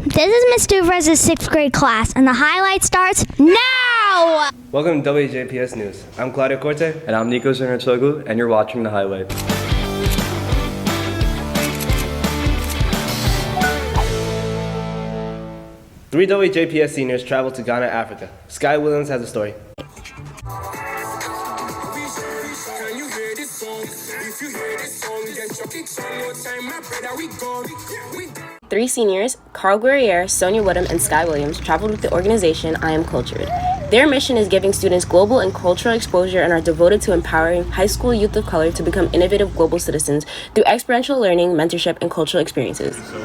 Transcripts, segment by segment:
This is Miss Duver's 6th grade class, and the highlight starts now! Welcome to WJPS News. I'm Claudio Corte. And I'm Nico Zernatsoglu, and you're watching The Highlight. Three WJPS seniors traveled to Ghana, Africa. Sky Williams has a story. Three seniors, Carl Guerriere, Sonia Woodham, and Sky Williams, traveled with the organization I Am Cultured. Their mission is giving students global and cultural exposure and are devoted to empowering high school youth of color to become innovative global citizens through experiential learning, mentorship, and cultural experiences. So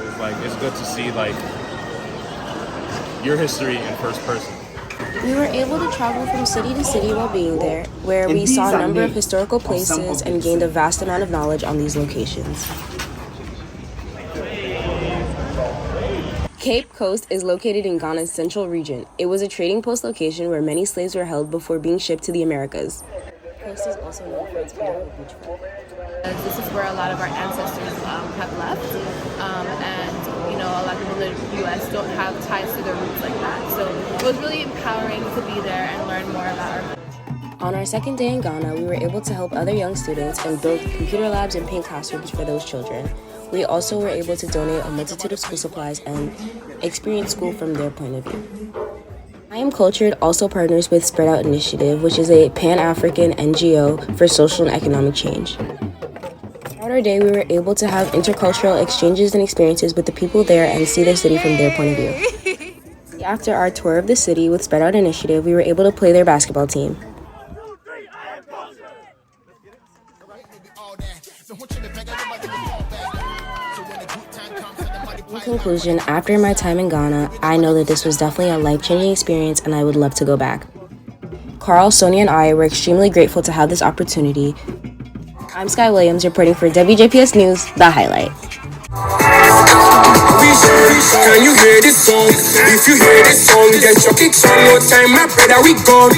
it's good to see your history in first person. We were able to travel from city to city while being there, where we saw a number of historical places and gained a vast amount of knowledge on these locations. Cape Coast is located in Ghana's central region. It was a trading post location where many slaves were held before being shipped to the Americas. Coast is also known for its beautiful beachfront. This is where a lot of our ancestors have left, and a lot of people in the U.S. don't have ties to their roots like that. So it was really empowering to be there and learn more about our culture. On our second day in Ghana, we were able to help other young students and build computer labs and paint classrooms for those children. We also were able to donate a multitude of school supplies and experience school from their point of view. I Am Cultured also partners with Spread Out Initiative, which is a Pan-African NGO for social and economic change. Throughout our day, we were able to have intercultural exchanges and experiences with the people there and see their city from their point of view. After our tour of the city with Spread Out Initiative, we were able to play their basketball team. In conclusion, after my time in Ghana, I know that this was definitely a life-changing experience and I would love to go back. Carl, Sonia, and I were extremely grateful to have this opportunity. I'm Sky Williams reporting for WJPS News, The Highlight. Can you hear this song? If you hear this song, get your kicks on. No time, my brother, we go.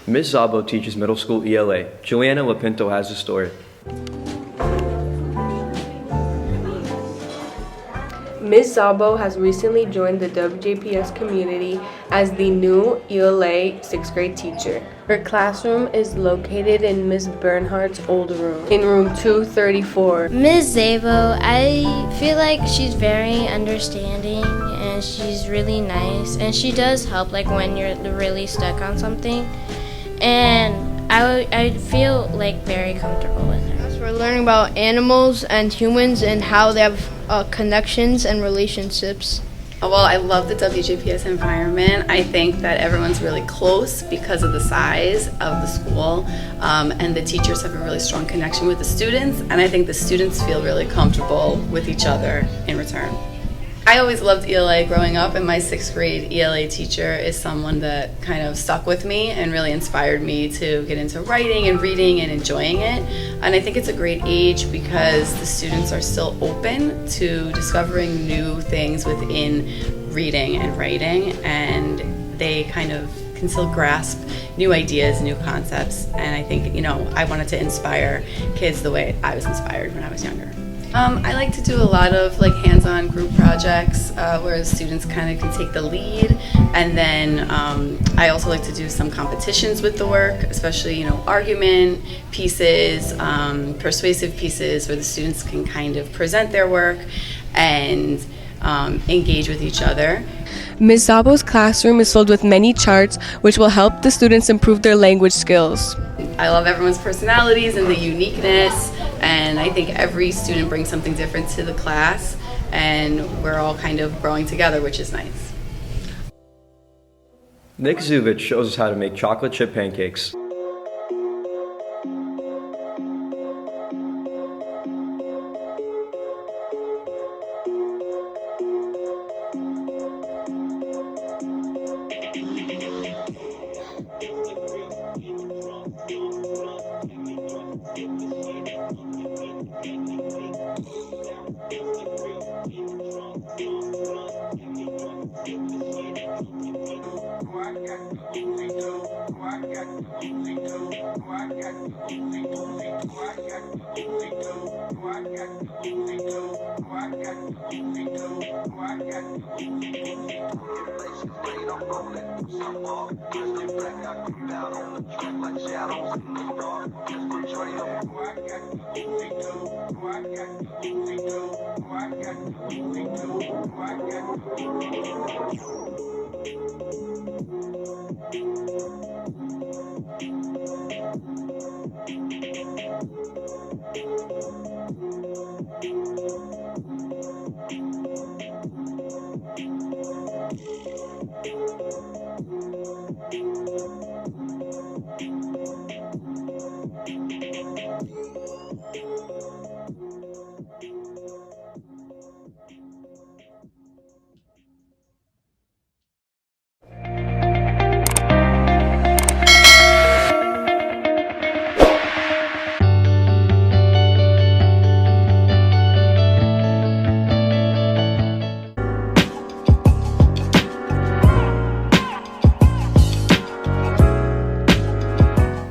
Ms. Zabo teaches middle school ELA. Juliana Lapinto has a story. Ms. Zabo has recently joined the WJPS community as the new ELA 6th grade teacher. Her classroom is located in Ms. Bernhardt's old room, in room 234. Ms. Zabo, I feel like she's very understanding and she's really nice, and she does help when you're really stuck on something, and I feel very comfortable with her. We're learning about animals and humans and how they have connections and relationships. Well, I love the WJPS environment. I think that everyone's really close because of the size of the school, and the teachers have a really strong connection with the students, and I think the students feel really comfortable with each other in return. I always loved ELA growing up, and my 6th grade ELA teacher is someone that kind of stuck with me and really inspired me to get into writing and reading and enjoying it. And I think it's a great age because the students are still open to discovering new things within reading and writing, and they kind of can still grasp new ideas, new concepts. And I think, I wanted to inspire kids the way I was inspired when I was younger. I like to do a lot of hands-on group projects where the students kind of can take the lead, and then I also like to do some competitions with the work, especially argument pieces, persuasive pieces where the students can kind of present their work and engage with each other. Ms. Zabo's classroom is filled with many charts which will help the students improve their language skills. I love everyone's personalities and the uniqueness, and I think every student brings something different to the class, and we're all kind of growing together, which is nice. Nick Zuvich shows us how to make chocolate chip pancakes.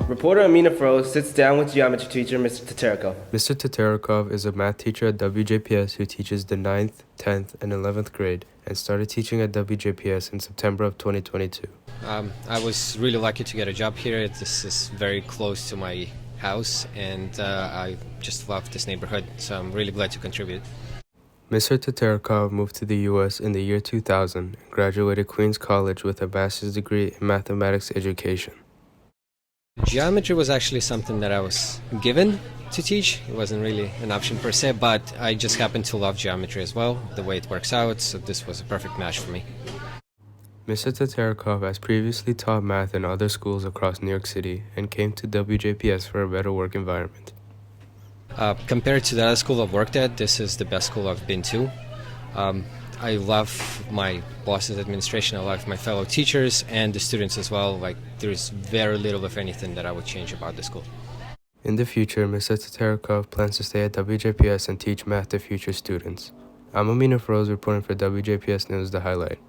Reporter Amina Froze sits down with geometry teacher Mr. Teterikov. Mr. Teterikov is a math teacher at WJPS who teaches the 9th, 10th, and 11th grade and started teaching at WJPS in September of 2022. I was really lucky to get a job here. This is very close to my house and I just love this neighborhood, so I'm really glad to contribute. Mr. Teterikov moved to the U.S. in the year 2000 and graduated Queens College with a bachelor's degree in mathematics education. Geometry was actually something that I was given to teach. It wasn't really an option per se, but I just happened to love geometry as well, the way it works out, so this was a perfect match for me. Mr. Teterikov has previously taught math in other schools across New York City and came to WJPS for a better work environment. Compared to the other school I've worked at, this is the best school I've been to. I love my boss's administration, I love my fellow teachers and the students as well. Like, there's very little, if anything, that I would change about the school. In the future, Mr. Teterikov plans to stay at WJPS and teach math to future students. I'm Amina Froze reporting for WJPS News, The Highlight.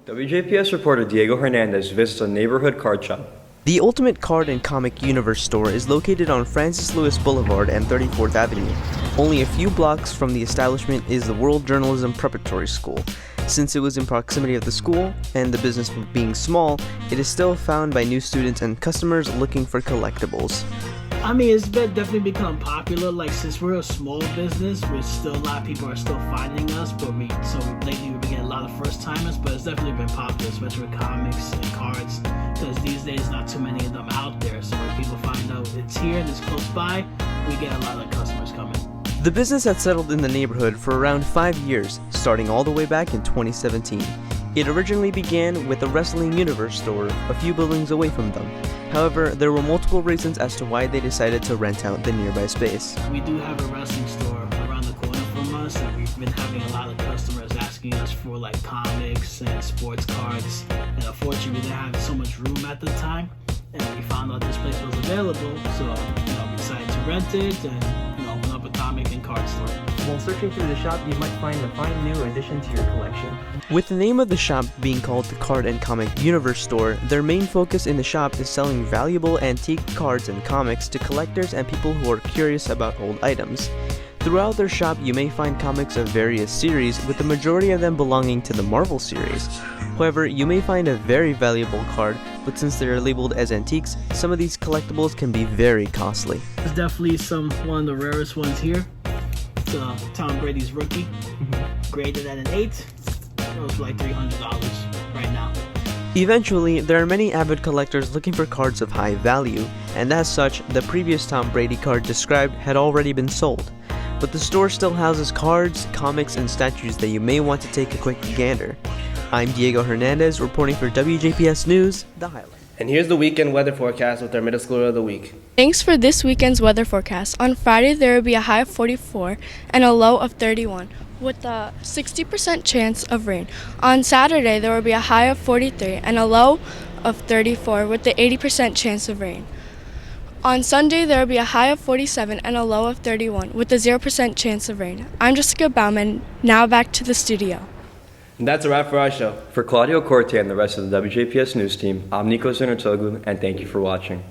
WJPS reporter Diego Hernandez visits a neighborhood card shop. The Ultimate Card and Comic Universe store is located on Francis Lewis Boulevard and 34th Avenue. Only a few blocks from the establishment is the World Journalism Preparatory School. Since it was in proximity of the school, and the business being small, it is still found by new students and customers looking for collectibles. I mean, it's definitely become popular. Like, since we're a small business, a lot of people are still finding us. So lately we've been getting a lot of first timers, but it's definitely been popular, especially with comics and cards, because these days not too many of them out there. So when people find out it's here and it's close by, we get a lot of customers coming. The business had settled in the neighborhood for around 5 years, starting all the way back in 2017. It originally began with the Wrestling Universe store a few buildings away from them. However, there were multiple reasons as to why they decided to rent out the nearby space. We do have a wrestling store around the corner from us, and we've been having a lot of customers asking us for like comics and sports cards. And unfortunately, we didn't have so much room at the time, and we found out this place was available, so we decided to rent it and open up a comic and card store. While searching through the shop, you might find a fine new addition to your collection. With the name of the shop being called the Card and Comic Universe Store, their main focus in the shop is selling valuable antique cards and comics to collectors and people who are curious about old items. Throughout their shop, you may find comics of various series, with the majority of them belonging to the Marvel series. However, you may find a very valuable card, but since they are labeled as antiques, some of these collectibles can be very costly. It's definitely one of the rarest ones here. It's Tom Brady's rookie, graded at an 8. It was like $300 right now. Eventually, there are many avid collectors looking for cards of high value, and as such, the previous Tom Brady card described had already been sold. But the store still houses cards, comics, and statues that you may want to take a quick gander. I'm Diego Hernandez, reporting for WJPS News, The Highlight. And here's the weekend weather forecast with our middle schooler of the week. Thanks for this weekend's weather forecast. On Friday, there will be a high of 44 and a low of 31, with a 60% chance of rain. On Saturday, there will be a high of 43 and a low of 34, with the 80% chance of rain. On Sunday, there will be a high of 47 and a low of 31, with a 0% chance of rain. I'm Jessica Bauman. Now back to the studio. And that's a wrap for our show. For Claudio Corte and the rest of the WJPS News team, I'm Nico Zinnertoglu, and thank you for watching.